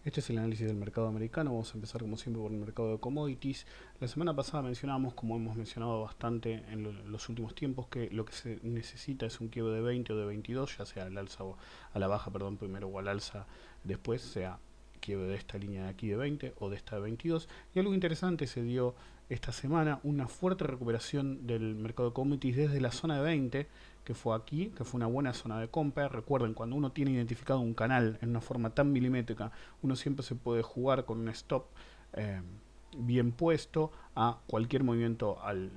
Este es el análisis del mercado americano. Vamos a empezar como siempre por el mercado de commodities. La semana pasada mencionábamos, como hemos mencionado bastante en los últimos tiempos, que lo que se necesita es un quiebre de 20 o de 22, ya sea al alza o a la baja, perdón, primero, o al alza después, sea quiebre de esta línea de aquí de 20 o de esta de 22. Y algo interesante se dio esta semana, una fuerte recuperación del mercado de commodities desde la zona de 20, que fue aquí, que fue una buena zona de compra. Recuerden, cuando uno tiene identificado un canal en una forma tan milimétrica, uno siempre se puede jugar con un stop eh, bien puesto a cualquier movimiento al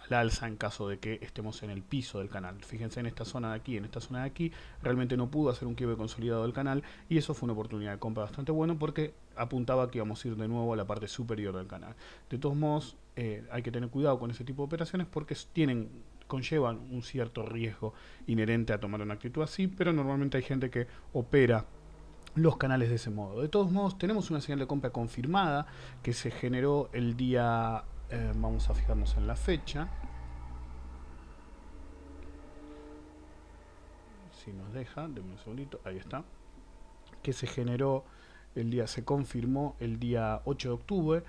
alza en caso de que estemos en el piso del canal. Fíjense en esta zona de aquí, en esta zona de aquí, realmente no pudo hacer un quiebre consolidado del canal y eso fue una oportunidad de compra bastante buena porque apuntaba que íbamos a ir de nuevo a la parte superior del canal. De todos modos, hay que tener cuidado con ese tipo de operaciones porque conllevan un cierto riesgo inherente a tomar una actitud así, pero normalmente hay gente que opera los canales de ese modo. De todos modos, tenemos una señal de compra confirmada que se generó el día, vamos a fijarnos en la fecha, si nos deja, denme un segundito, ahí está, que se generó se confirmó el día 8 de octubre.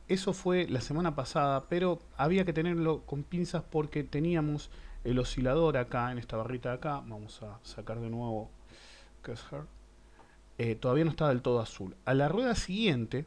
Eso fue la semana pasada, pero había que tenerlo con pinzas porque teníamos el oscilador acá, en esta barrita de acá. Vamos a sacar de nuevo Kesher. Todavía no estaba del todo azul. A la rueda siguiente,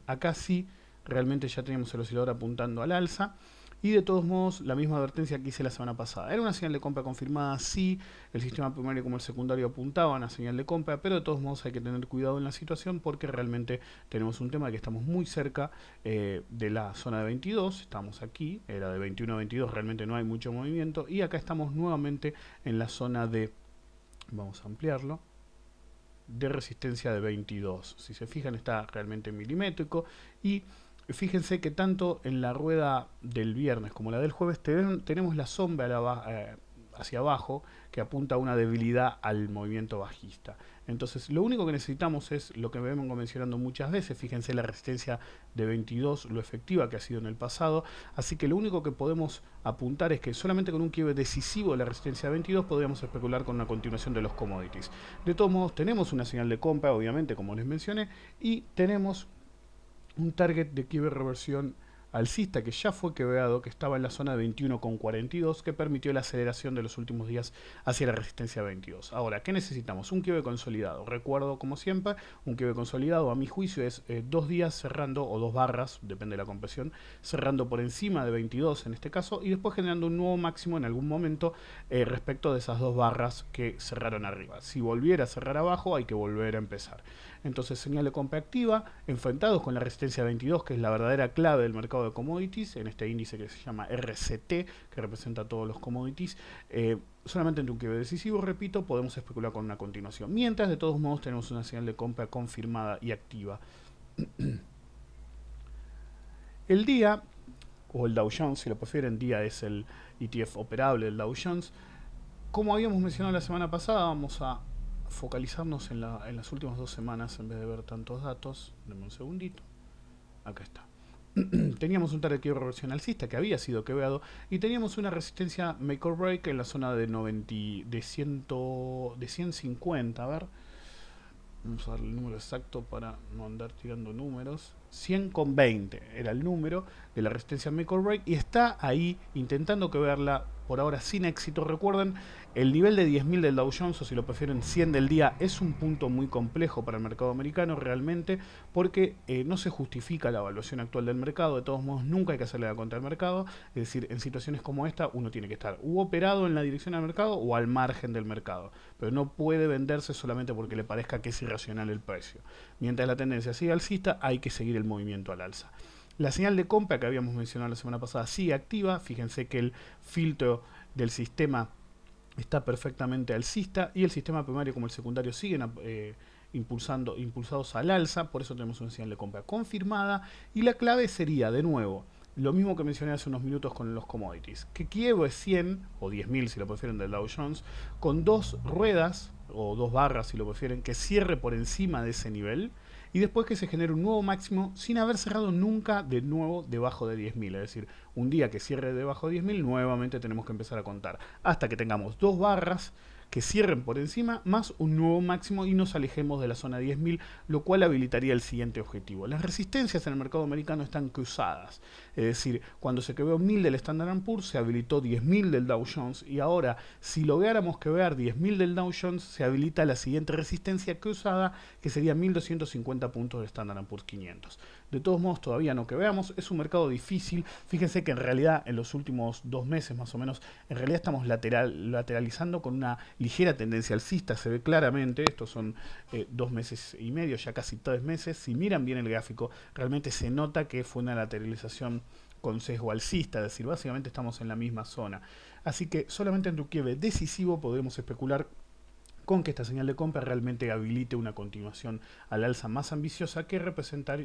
acá sí, realmente ya teníamos el oscilador apuntando al alza. Y de todos modos, la misma advertencia que hice la semana pasada. Era una señal de compra confirmada, sí. El sistema primario como el secundario apuntaban a señal de compra, pero de todos modos hay que tener cuidado en la situación porque realmente tenemos un tema de que estamos muy cerca de la zona de 22. Estamos aquí, era de 21 a 22, realmente no hay mucho movimiento. Y acá estamos nuevamente en la zona de, vamos a ampliarlo, de resistencia de 22. Si se fijan, está realmente milimétrico. Y fíjense que tanto en la rueda del viernes como la del jueves tenemos la sombra hacia abajo que apunta a una debilidad al movimiento bajista. Entonces, lo único que necesitamos es lo que vengo mencionando muchas veces. Fíjense la resistencia de 22, lo efectiva que ha sido en el pasado. Así que lo único que podemos apuntar es que solamente con un quiebre decisivo de la resistencia de 22 podríamos especular con una continuación de los commodities. De todos modos, tenemos una señal de compra, obviamente, como les mencioné, y tenemos un target de quiebre reversión alcista que ya fue quebrado, que estaba en la zona de 21,42, que permitió la aceleración de los últimos días hacia la resistencia 22. Ahora, ¿qué necesitamos? Un quiebre consolidado. Recuerdo, como siempre, un quiebre consolidado, a mi juicio, es 2 días cerrando, o 2 barras, depende de la compresión, cerrando por encima de 22 en este caso, y después generando un nuevo máximo en algún momento respecto de esas 2 barras que cerraron arriba. Si volviera a cerrar abajo, hay que volver a empezar. Entonces, señal de compra activa, enfrentados con la resistencia 22, que es la verdadera clave del mercado de commodities, en este índice que se llama RCT, que representa todos los commodities. Solamente en un quiebre decisivo, repito, podemos especular con una continuación. Mientras, de todos modos, tenemos una señal de compra confirmada y activa. El día, o el Dow Jones, si lo prefieren, día es el ETF operable del Dow Jones. Como habíamos mencionado la semana pasada, vamos a focalizarnos en las últimas 2 semanas en vez de ver tantos datos. Denme un segundito. Acá está. Teníamos un target de reversión alcista que había sido quebrado y teníamos una resistencia make or break en la zona de 90, de 150. A ver, vamos a dar el número exacto para no andar tirando números. 100,20 era el número de la resistencia make or break y está ahí intentando quebrarla por ahora sin éxito. Recuerden, el nivel de 10.000 del Dow Jones, o si lo prefieren 100 del día, es un punto muy complejo para el mercado americano realmente, porque no se justifica la evaluación actual del mercado. De todos modos, nunca hay que hacerle la contra al mercado. Es decir, en situaciones como esta, uno tiene que estar u operado en la dirección del mercado o al margen del mercado, pero no puede venderse solamente porque le parezca que es irracional el precio. Mientras la tendencia siga alcista, hay que seguir el movimiento al alza. La señal de compra que habíamos mencionado la semana pasada sigue activa. Fíjense que el filtro del sistema está perfectamente alcista y el sistema primario como el secundario siguen impulsados al alza. Por eso tenemos una señal de compra confirmada. Y la clave sería, de nuevo, lo mismo que mencioné hace unos minutos con los commodities. Que quiebre 100 o 10.000 si lo prefieren del Dow Jones con 2 ruedas o 2 barras si lo prefieren, que cierre por encima de ese nivel y después que se genere un nuevo máximo sin haber cerrado nunca de nuevo debajo de 10.000. Es decir, un día que cierre debajo de 10.000, nuevamente tenemos que empezar a contar hasta que tengamos 2 barras que cierren por encima, más un nuevo máximo y nos alejemos de la zona 10.000, lo cual habilitaría el siguiente objetivo. Las resistencias en el mercado americano están cruzadas, es decir, cuando se quebró 1000 del Standard & Poor's se habilitó 10.000 del Dow Jones, y ahora si lográramos quebrar 10.000 del Dow Jones se habilita la siguiente resistencia cruzada, que sería 1250 puntos del Standard & Poor's 500. De todos modos, todavía no quebramos, es un mercado difícil. Fíjense que en realidad en los últimos 2 meses más o menos, en realidad estamos lateralizando con una ligera tendencia alcista, se ve claramente. Estos son 2 meses y medio, ya casi 3 meses. Si miran bien el gráfico, realmente se nota que fue una lateralización con sesgo alcista, es decir, básicamente estamos en la misma zona. Así que solamente ante un quiebre decisivo podemos especular con que esta señal de compra realmente habilite una continuación al alza más ambiciosa que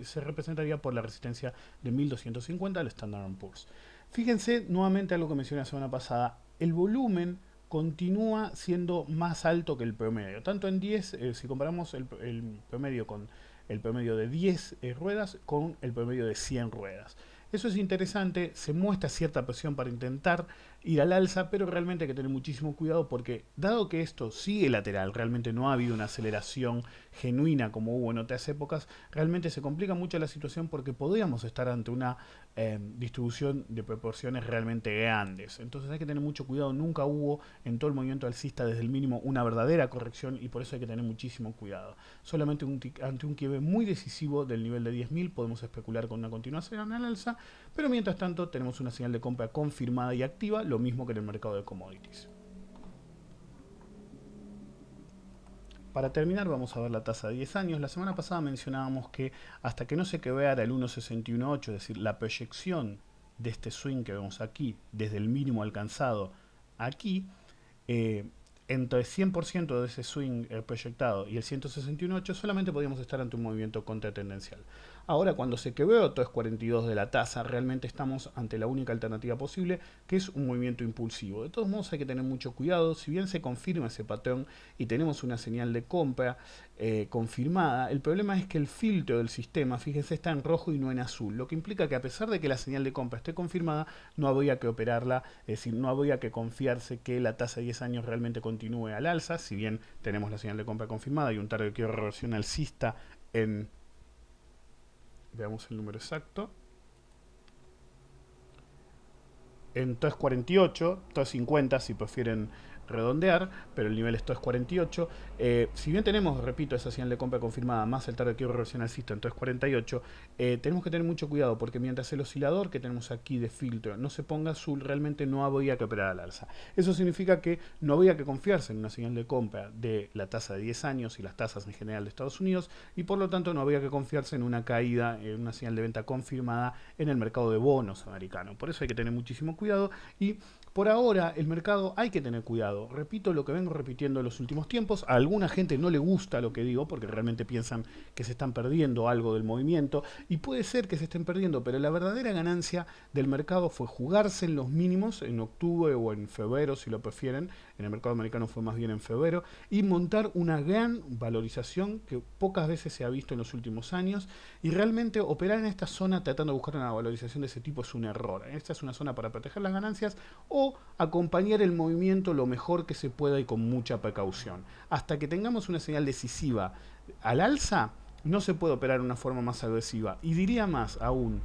se representaría por la resistencia de 1250 al Standard & Poor's. Fíjense nuevamente algo que mencioné la semana pasada, el volumen continúa siendo más alto que el promedio, tanto en 10, si comparamos el promedio con el promedio de 10 ruedas con el promedio de 100 ruedas. Eso es interesante, se muestra cierta presión para intentar ir al alza, pero realmente hay que tener muchísimo cuidado porque dado que esto sigue lateral, realmente no ha habido una aceleración genuina como hubo en otras épocas, realmente se complica mucho la situación porque podríamos estar ante una distribución de proporciones realmente grandes. Entonces hay que tener mucho cuidado, nunca hubo en todo el movimiento alcista desde el mínimo una verdadera corrección y por eso hay que tener muchísimo cuidado. Solamente ante un quiebre muy decisivo del nivel de 10.000 podemos especular con una continuación al alza, pero mientras tanto tenemos una señal de compra confirmada y activa, lo mismo que en el mercado de commodities. Para terminar vamos a ver la tasa de 10 años. La semana pasada mencionábamos que hasta que no se quebrara el 1.618, es decir, la proyección de este swing que vemos aquí, desde el mínimo alcanzado aquí, entre el 100% de ese swing proyectado y el 161.8 solamente podíamos estar ante un movimiento contratendencial. Ahora, cuando se quebró 3.42 de la tasa, realmente estamos ante la única alternativa posible, que es un movimiento impulsivo. De todos modos hay que tener mucho cuidado, si bien se confirma ese patrón y tenemos una señal de compra confirmada, el problema es que el filtro del sistema, fíjense, está en rojo y no en azul, lo que implica que a pesar de que la señal de compra esté confirmada, no habría que operarla, es decir, no habría que confiarse que la tasa de 10 años realmente continúe al alza, si bien tenemos la señal de compra confirmada y un target de reversión alcista en, veamos el número exacto, en 3.48, 3.50 si prefieren redondear, pero el nivel es 3.48. Si bien tenemos, repito, esa señal de compra confirmada más el target de reversión alcista en 3.48, tenemos que tener mucho cuidado porque mientras el oscilador que tenemos aquí de filtro no se ponga azul, realmente no habría que operar al alza. Eso significa que no habría que confiarse en una señal de compra de la tasa de 10 años y las tasas en general de Estados Unidos, y por lo tanto no habría que confiarse en una caída, en una señal de venta confirmada en el mercado de bonos americano. Por eso hay que tener muchísimo cuidado y por ahora el mercado hay que tener cuidado. Repito lo que vengo repitiendo en los últimos tiempos. A alguna gente no le gusta lo que digo porque realmente piensan que se están perdiendo algo del movimiento y puede ser que se estén perdiendo, pero la verdadera ganancia del mercado fue jugarse en los mínimos en octubre o en febrero si lo prefieren. En el mercado americano fue más bien en febrero, y montar una gran valorización que pocas veces se ha visto en los últimos años, y realmente operar en esta zona tratando de buscar una valorización de ese tipo es un error. Esta es una zona para proteger las ganancias o acompañar el movimiento lo mejor que se pueda y con mucha precaución. Hasta que tengamos una señal decisiva al alza, no se puede operar de una forma más agresiva. Y diría más aún,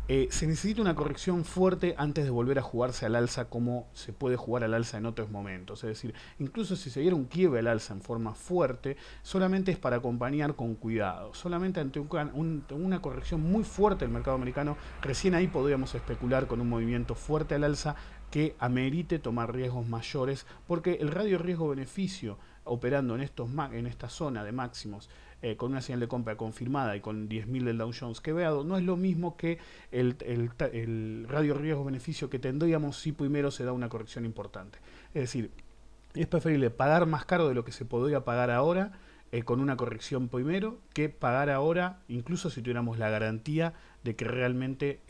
se necesita una corrección fuerte antes de volver a jugarse al alza como se puede jugar al alza en otros momentos. Es decir, incluso si se diera un quiebre al alza en forma fuerte, solamente es para acompañar con cuidado. Solamente ante una corrección muy fuerte del mercado americano, recién ahí podríamos especular con un movimiento fuerte al alza que amerite tomar riesgos mayores, porque el radio riesgo-beneficio operando en esta zona de máximos con una señal de compra confirmada y con 10.000 del Dow Jones quebrado, no es lo mismo que el radio riesgo-beneficio que tendríamos si primero se da una corrección importante. Es decir, es preferible pagar más caro de lo que se podría pagar ahora con una corrección primero, que pagar ahora, incluso si tuviéramos la garantía de que realmente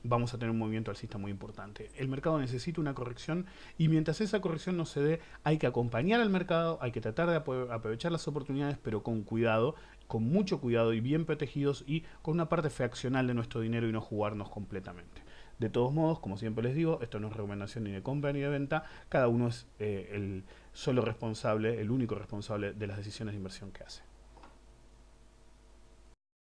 vamos a tener un movimiento alcista muy importante. El mercado necesita una corrección y mientras esa corrección no se dé, hay que acompañar al mercado, hay que tratar de aprovechar las oportunidades, pero con cuidado con mucho cuidado y bien protegidos y con una parte fraccional de nuestro dinero y no jugarnos completamente. De todos modos, como siempre les digo, esto no es recomendación ni de compra ni de venta, cada uno es el solo responsable, el único responsable de las decisiones de inversión que hace.